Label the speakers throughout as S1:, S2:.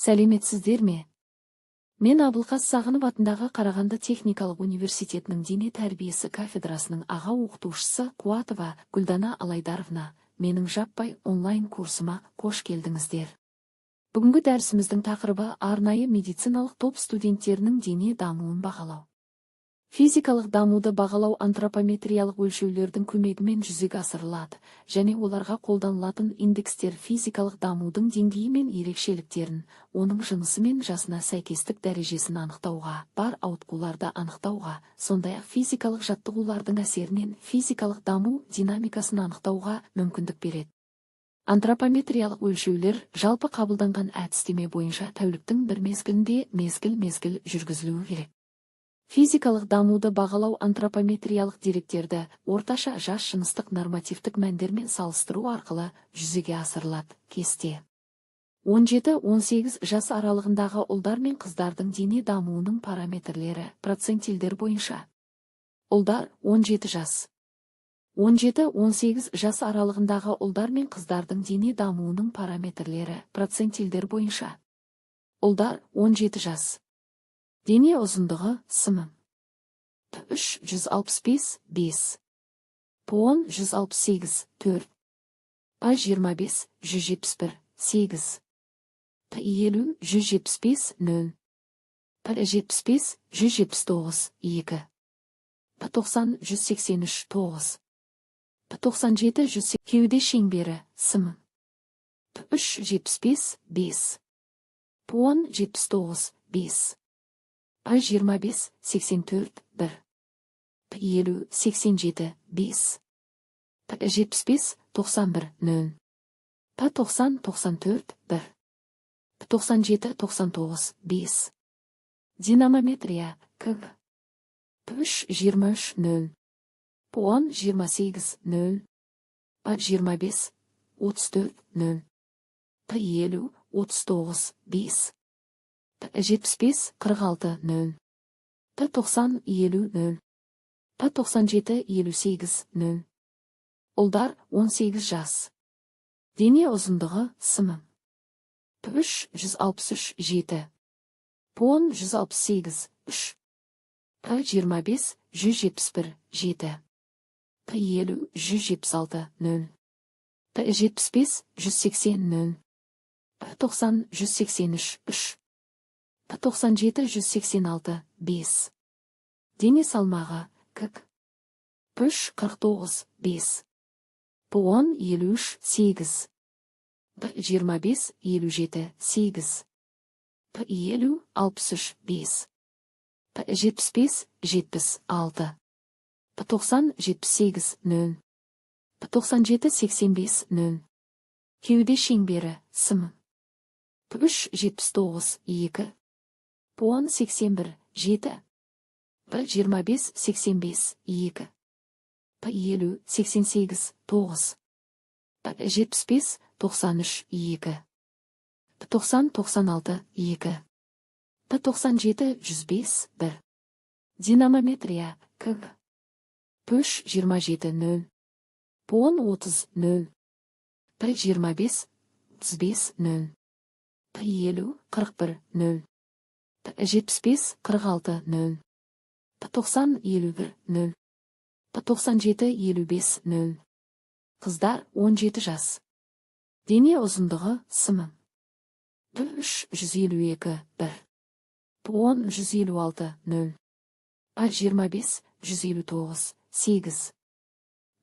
S1: Сәлеметсіздер ме? Мен Абылқас Сағынов атындағы Қарағанды техникалық университетінің дене тәрбиесі кафедрасының аға оқытушысы Қуатова Гүлдана Алайдаровна. Менің жаппай онлайн курсыма қош келдіңіздер. Бүгінгі дәрісіміздің тақырыбы арнайы медициналық топ студенттерінің дене дамуын бағалау. Физикалық дамуды бағалау антропометриялық өлшеулердің көмегімен жүзеге асырылады, және оларға қолданылатын индекстер физикалық дамудың деңгейі мен ерекшеліктерін, оның жынысы мен жасына сәйкестік дәрежесін анықтауға, бар ауытқуларды анықтауға, сондай-ақ физикалық жаттығулардың әсерінен физикалық даму динамикасын анықтауға мүмкіндік береді. Антропометриялық өлшеулер жалпы қабылданған әдістеме бойынша тәуліктің бір мезгілінде мезгіл жүргізілуі керек. Физикалық дамуды бағалау антропометриялық деректерді орташа жас жыныстық нормативтік мәндермен салыстыру арқылы жүзеге асырылады. Кесте. 17-18 жас аралығындағы ұлдар мен қыздардың дене дамуының параметрлері процентилдер бойынша. Ұлдар 17 жас. 17-18 жас аралығындағы ұлдар мен қыздардың дене дамуының параметрлері процентилдер бойынша. Ұлдар 17 жас. Дене ұзындығы см. 3 165 5. Пон 168 4. Па 25 171 8. Па 50 175 0. Па 75 179 2. Па 90 183 9. Па 97 100 кеуде шеңбері см. 3 75 5. Пон 79 5. Па 25 84 1. Па 50 87 5. Па 75 91 0. Па 90 94 1. Па 97 99 5. Динамометрия КГ. Па 3 23 0. Пон 28 0. Па 25 34 0. Па 50 39 5. Па 75 46 0. Па 90 50 0. Па 97 58 0. Ұлдар 18 жас. Дене ұзындығы см. 3 163 7. Пон 168 3. Па 25 171 7. Па 50 176 0. Па 75 180 0. Па 90 183 3. Па 97 186 5. Дене салмағы кг. 3 49 5. Пон 53 8. Па 25 57 8. Па 50 63 5. Па 75 76. Па 90 78 0. Па 97 85 0. Кеуде шеңбері см. 3 79 2. Пон 81 7. Па 25 85 2. Па 50 88 9. Па 75 93 2. Па 90 96 2. Па 97 105 1. Динамометрия КГ. 3 27 0. Пон 30 0. Па 25 35 0. Па 50 41 0. Па 75 46 0. Па 90 51 0. Па 97 55 0. Қыздар 17 жас. Дене ұзындығы см. 3 152 1. Пон 156 0. Па 25 159 8.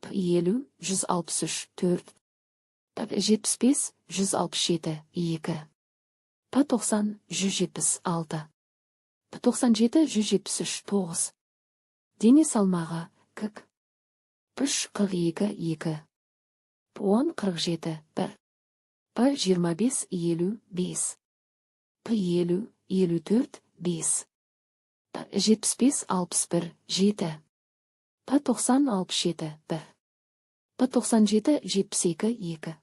S1: Па 50 163 4. Па 75 167 2. Па 90 176. Па 97 173 9. Дене салмағы кг. 3 42 2. Пон 47 1. Па 25 50 5. Па 50 54 5. Па 75 61 7. Па 90 67 1. Па 97 72 2.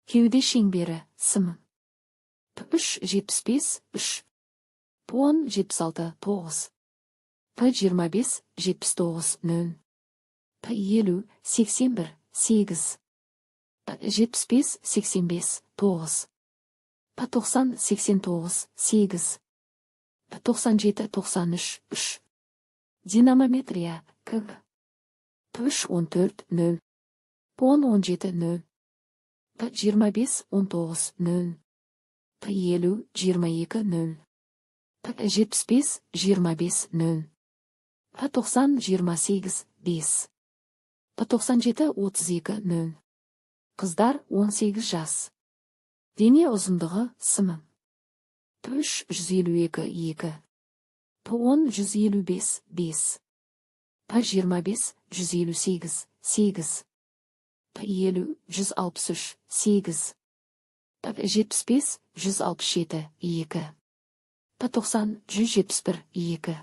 S1: Кеуде шеңбері см. 3 75 3. Пон 76 9. Па 25 79 0. Па 50 81 8. Па 75 85 9. 90, 89, 8. 97, 93, 3. Dinamometriya, K. 3, 14, 0. 10, 17, 0. 25, 19, 0. 50, 22, 0. 75, 25, 0. 90, 28, 5. 97, 32, 0. Kızlar 18 жас. Дене ұзындығы см. 3, 152, 2. 10, 155, 5. 25, 158, 8. 50, 163, 8. 75, 167, 2. 90, 171, 2.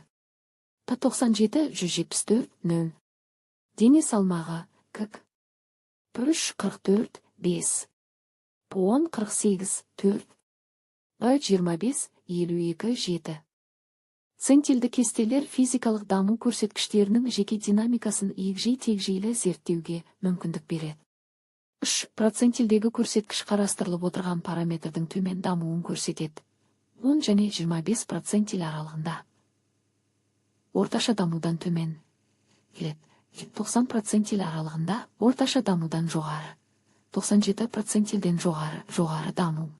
S1: 97, 174, 0. Дене салмағы, К. 3, 44, 5. 10, 48, 4. 25, 52, 7. Центилді кестелер физикалық даму көрсеткіштерінің жеке динамикасын егжей-тегжейлі зерттеуге мүмкіндік береді. 3. Процентилдегі көрсеткіш қарастырылып отырған параметрдің төмен дамуын көрсетеді. 10 және 25 процентил аралығында. Орташа дамудан төмен келеді. 90 процентил аралығында орташа дамудан жоғары. 97 процентилден жоғары даму.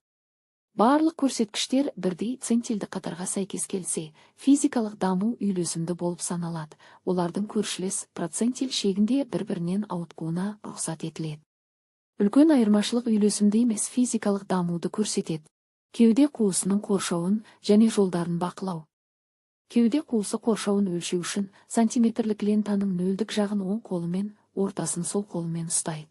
S1: Барлық көрсеткіштер бірдей центилді қатарға сәйкес келсе, физикалық даму үйлесімді болып саналады. Олардың көршілес процентил шегінде бір-бірінен ауытқуына рұқсат етіледі. Үлкен айырмашылық үйлесімді емес физикалық дамуды көрсетеді. Кеуде қуысының қоршауын және жолдарын бақылау. Кеуде қуысы қоршауын өлшеу үшін сантиметрлік лентаның нөлдік жағын оң қолымен, ортасын сол қолымен ұстайды.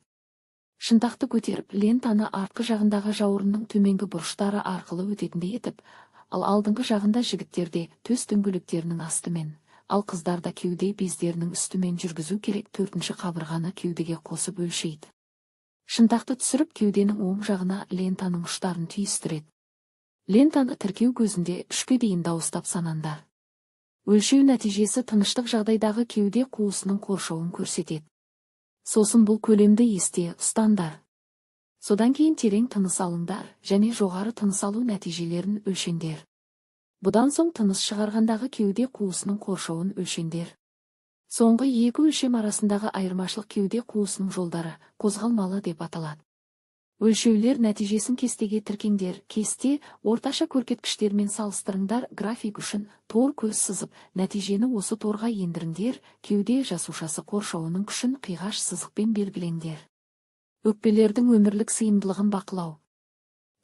S1: Шынтақты көтеріп, лентаны артқы жағындағы жауырынның төменгі бұрыштары арқылы өтетіндей етіп, ал алдыңғы жағында жігіттерде төс дөңгелектерінің астымен, ал қыздарда кеуде бездерінің үстімен жүргізу керек. 4-ші қабырғаны кеудеге қосып өлшейді. Шынтақты түсіріп, кеуденің оң жағына лентаның ұштарын түйістіреді. Лентаны тіркеу көзінде 3-ке дейін дауыстап санаңдар. Өлшеу нәтижесі тыныштық жағдайдағы кеуде қуысының қоршауын көрсетеді. Сосын бұл көлемді есте ұстаңдар. Содан кейін терең тыныс алыңдар және жоғары тыныс алу нәтижелерін өлшеңдер. Бұдан соң тыныс шығарғандағы кеуде қуысының қоршауын өлшеңдер. Соңғы екі өлшем арасындағы айырмашылық кеуде қуысының жолдары қозғалмалы деп аталады. Өлшеулер нәтижесін кестеге тіркеңдер. Кесте орташа көрсеткіштермен салыстырыңдар. График үшін тор көз сызып, нәтижені осы торға ендіріңдер. Кеуде жасушасы қоршауының күшін қиғаш сызықпен белгілеңдер. Өкпелердің өмірлік сыйымдылығын бақылау.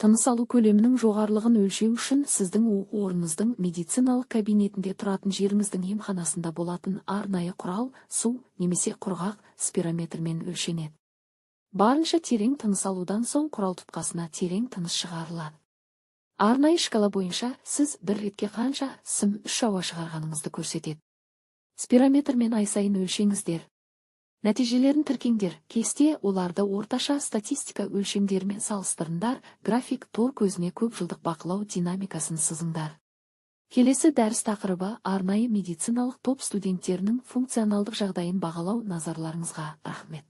S1: Тыныс алу көлемінің жоғарылығын өлшеу үшін сіздің оқу орныңыздың медициналық кабинетінде тұратын жеріңіздің емханасында болатын арнайы құрал, су немесе құрғақ спирометрмен өлшенеді. Барынша терең тыныс алудан соң құрал тұтқасына терең тыныс шығарылады. Арнайы шкала бойынша сіз бір ретке қанша см 3 ауа шығарғаныңызды көрсетеді. Спирометрмен ай сайын өлшеңіздер. Нәтижелерін тіркеңдер. Кесте оларды орташа статистика өлшемдерімен салыстырыңдар. График тор көзіне көп жылдық бақылау динамикасын сызыңдар. Келесі дәріс тақырыбы арнайы медициналық топ студенттерінің функционалдық жағдайын бағалау. Назарларыңызға рахмет.